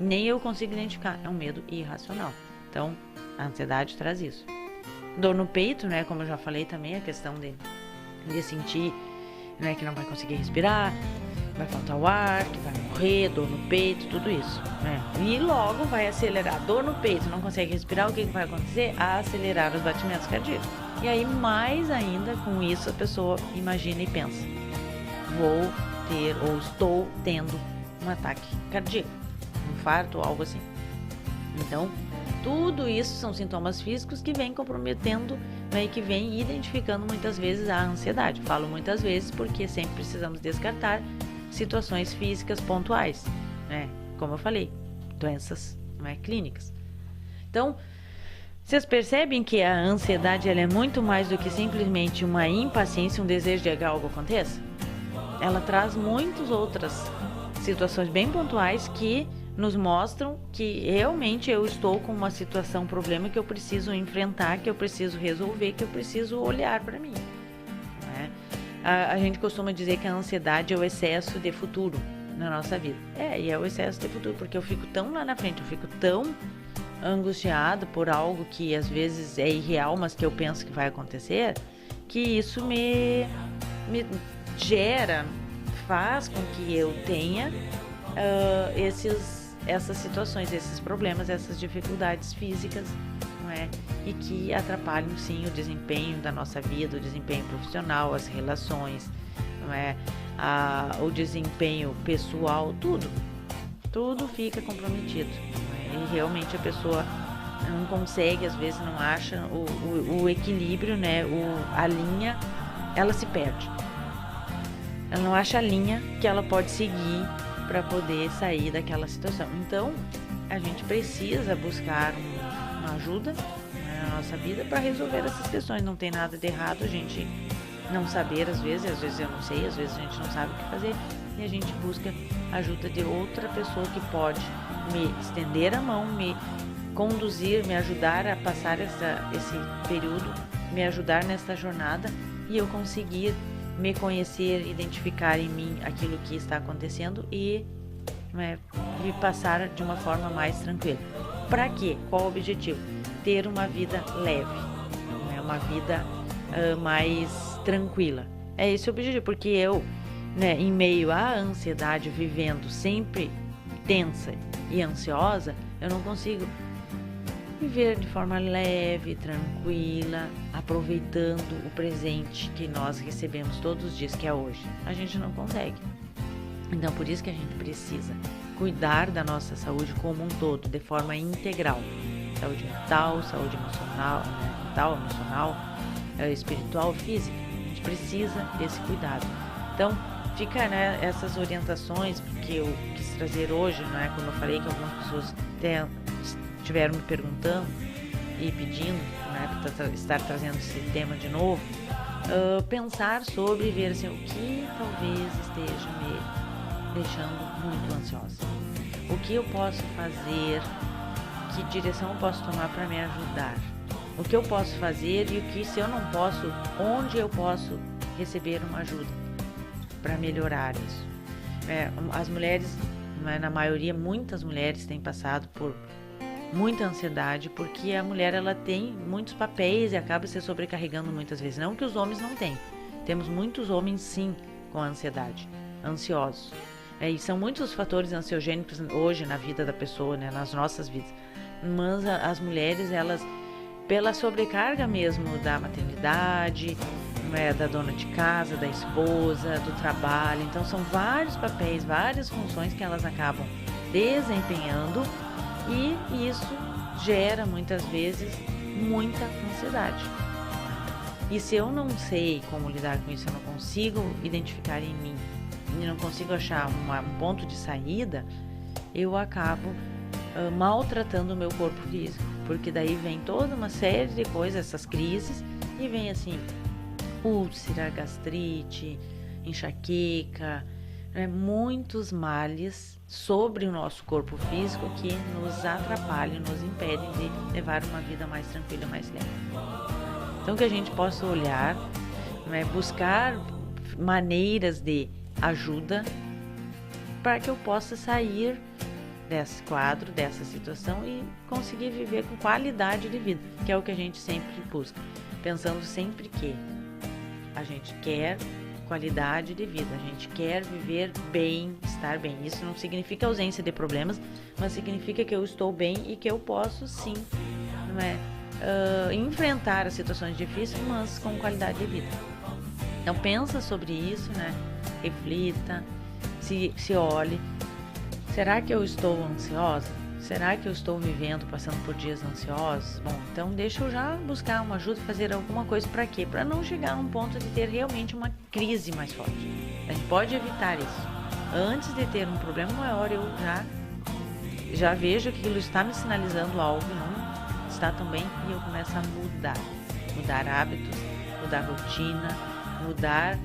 nem eu consigo identificar, é um medo irracional. Então, a ansiedade traz isso. Dor no peito, né, como eu já falei também, a questão de sentir, né, que não vai conseguir respirar, vai faltar o ar, que vai morrer, dor no peito, tudo isso, né? E logo vai acelerar. Dor no peito, não consegue respirar, o que vai acontecer? Acelerar os batimentos cardíacos. E aí, mais ainda, com isso, a pessoa imagina e pensa: vou ter ou estou tendo um ataque cardíaco, um infarto ou algo assim. Então, tudo isso são sintomas físicos que vêm comprometendo, né, e que vêm identificando muitas vezes a ansiedade. Falo muitas vezes porque sempre precisamos descartar situações físicas pontuais, né? Como eu falei, doenças, né, clínicas. Então, vocês percebem que a ansiedade ela é muito mais do que simplesmente uma impaciência, um desejo de que algo aconteça? Ela traz muitas outras situações bem pontuais que nos mostram que realmente eu estou com uma situação, um problema que eu preciso enfrentar, que eu preciso resolver, que eu preciso olhar para mim, né? A gente costuma dizer que a ansiedade é o excesso de futuro na nossa vida. E é o excesso de futuro, porque eu fico tão lá na frente, eu fico tão angustiado por algo que às vezes é irreal, mas que eu penso que vai acontecer, que isso me faz com que eu tenha essas situações, esses problemas, essas dificuldades físicas, não é? E que atrapalham sim o desempenho da nossa vida, o desempenho profissional, as relações, não é? O desempenho pessoal, tudo fica comprometido, não é? E realmente a pessoa não consegue, às vezes não acha o equilíbrio, né? A linha, ela se perde. Ela não acha a linha que ela pode seguir para poder sair daquela situação. Então, a gente precisa buscar uma ajuda, né, na nossa vida para resolver essas questões. Não tem nada de errado a gente não saber às vezes eu não sei, às vezes a gente não sabe o que fazer e a gente busca a ajuda de outra pessoa que pode me estender a mão, me conduzir, me ajudar a passar esse período, me ajudar nessa jornada e eu conseguir me conhecer, identificar em mim aquilo que está acontecendo e me passar de uma forma mais tranquila. Para quê? Qual o objetivo? Ter uma vida leve, né? Uma vida mais tranquila. É esse o objetivo, porque eu, né, em meio à ansiedade, vivendo sempre tensa e ansiosa, eu não consigo viver de forma leve, tranquila, aproveitando o presente que nós recebemos todos os dias, que é hoje. A gente não consegue. Então, por isso que a gente precisa cuidar da nossa saúde como um todo, de forma integral. Saúde mental, saúde emocional, espiritual, física. A gente precisa desse cuidado. Então, fica, né, essas orientações que eu quis trazer hoje, né, como eu falei que algumas pessoas estiveram me perguntando e pedindo, né, para estar trazendo esse tema de novo, pensar sobre ver assim, o que talvez esteja me deixando muito ansiosa. O que eu posso fazer, que direção eu posso tomar para me ajudar? O que eu posso fazer e o que, se eu não posso, onde eu posso receber uma ajuda para melhorar isso? As mulheres, na maioria, muitas mulheres têm passado por muita ansiedade, porque a mulher ela tem muitos papéis e acaba se sobrecarregando muitas vezes. Não que os homens não tenham. Temos muitos homens, sim, com ansiedade, ansiosos. E são muitos os fatores ansiogênicos hoje na vida da pessoa, né, nas nossas vidas. Mas as mulheres, elas, pela sobrecarga mesmo da maternidade, da dona de casa, da esposa, do trabalho, então são vários papéis, várias funções que elas acabam desempenhando e isso gera muitas vezes muita ansiedade. E se eu não sei como lidar com isso, eu não consigo identificar em mim e não consigo achar um ponto de saída, eu acabo maltratando o meu corpo físico, porque daí vem toda uma série de coisas, essas crises, e vem assim, úlcera, gastrite, enxaqueca, muitos males sobre o nosso corpo físico que nos atrapalham, nos impedem de levar uma vida mais tranquila, mais leve. Então que a gente possa olhar, buscar maneiras de ajuda para que eu possa sair desse quadro, dessa situação e conseguir viver com qualidade de vida, que é o que a gente sempre busca, pensando sempre que a gente quer qualidade de vida, a gente quer viver bem, estar bem. Isso não significa ausência de problemas, mas significa que eu estou bem e que eu posso sim, enfrentar as situações difíceis, mas com qualidade de vida. Então pensa sobre isso, reflita, se olhe. Será que eu estou ansiosa? Será que eu estou vivendo, passando por dias ansiosos? Bom, então deixa eu já buscar uma ajuda, fazer alguma coisa para quê? Para não chegar num ponto de ter realmente uma crise mais forte. A gente pode evitar isso. Antes de ter um problema maior, eu já vejo que aquilo está me sinalizando algo e não está tão bem e eu começo a mudar hábitos, mudar rotina, mudar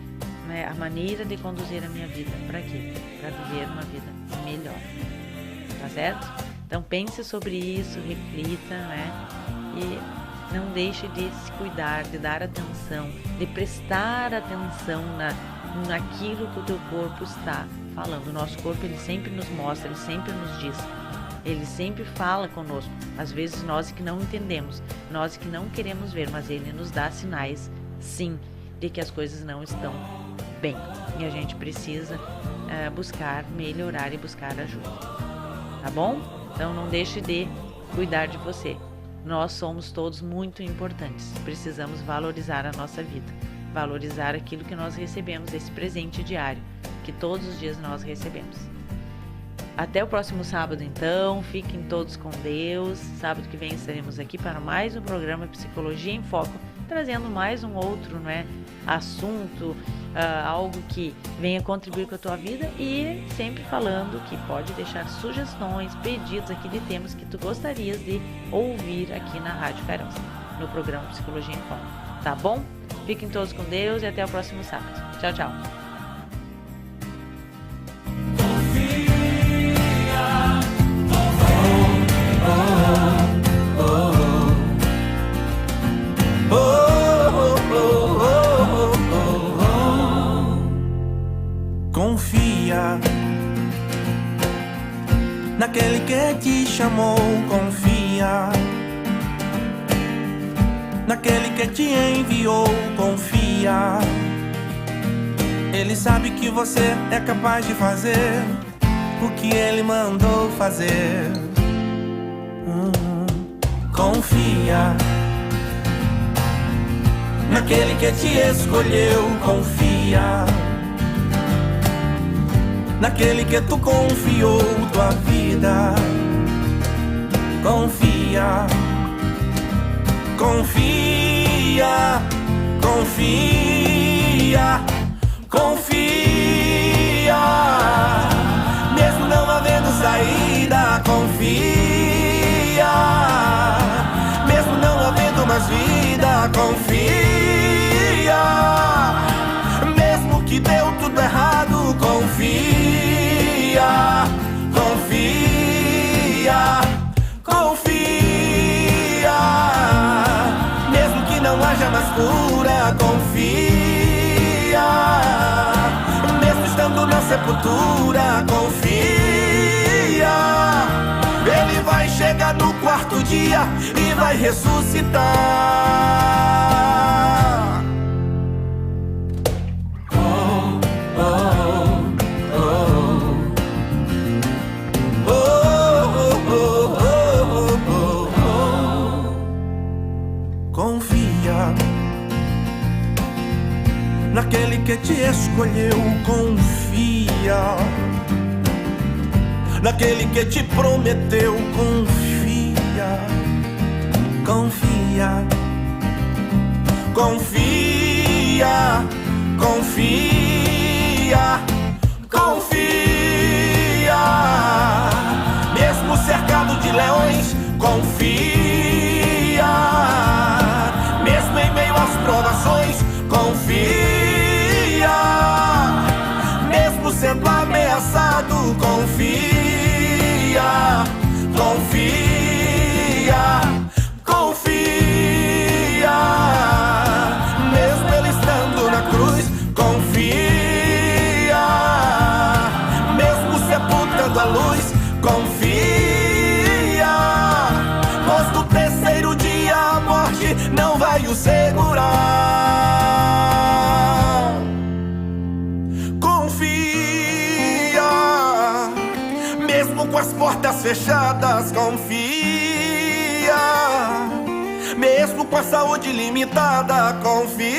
a maneira de conduzir a minha vida. Para quê? Para viver uma vida melhor. Tá certo? Então pense sobre isso, reflita, e não deixe de se cuidar, de dar atenção, de prestar atenção naquilo que o teu corpo está falando. O nosso corpo, ele sempre nos mostra, ele sempre nos diz, ele sempre fala conosco. Às vezes nós que não entendemos, nós que não queremos ver, mas ele nos dá sinais, sim, de que as coisas não estão bem. E a gente precisa buscar melhorar e buscar ajuda. Tá bom? Então não deixe de cuidar de você. Nós somos todos muito importantes. Precisamos valorizar a nossa vida, valorizar aquilo que nós recebemos, esse presente diário que todos os dias nós recebemos. Até o próximo sábado, então. Fiquem todos com Deus. Sábado que vem estaremos aqui para mais um programa Psicologia em Foco, trazendo mais um outro assunto, algo que venha contribuir com a tua vida, e sempre falando que pode deixar sugestões, pedidos aqui de temas que tu gostarias de ouvir aqui na Rádio Cairós, no programa Psicologia em Foco, tá bom? Fiquem todos com Deus e até o próximo sábado. Tchau, tchau. Confia naquele que te chamou, confia naquele que te enviou, confia. Ele sabe que você é capaz de fazer o que ele mandou fazer. Confia naquele que te escolheu, confia naquele que tu confiou tua vida. Confia, confia, confia, confia. Mesmo não havendo saída, confia. Mesmo não havendo mais vida, confia. Mesmo que deu tudo errado, confia, confia, confia. Mesmo que não haja mais cura, confia. Mesmo estando na sepultura, confia. Ele vai chegar no quarto dia e vai ressuscitar. Confia naquele que te escolheu, confia naquele que te prometeu, confia, confia, confia, confia, confia. Mesmo cercado de leões, confia. Mesmo em meio às provações, confia. Mesmo sendo ameaçado, confia, confia, confia. Mesmo ele estando na cruz, confia. Mesmo sepultando a luz, confia. Pois no terceiro dia a morte não vai o segurar. Confia. Mesmo com as portas fechadas, confia. Mesmo com a saúde limitada, confia.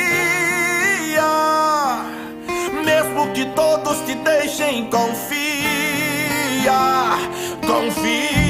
Mesmo que todos te deixem, confia, confia.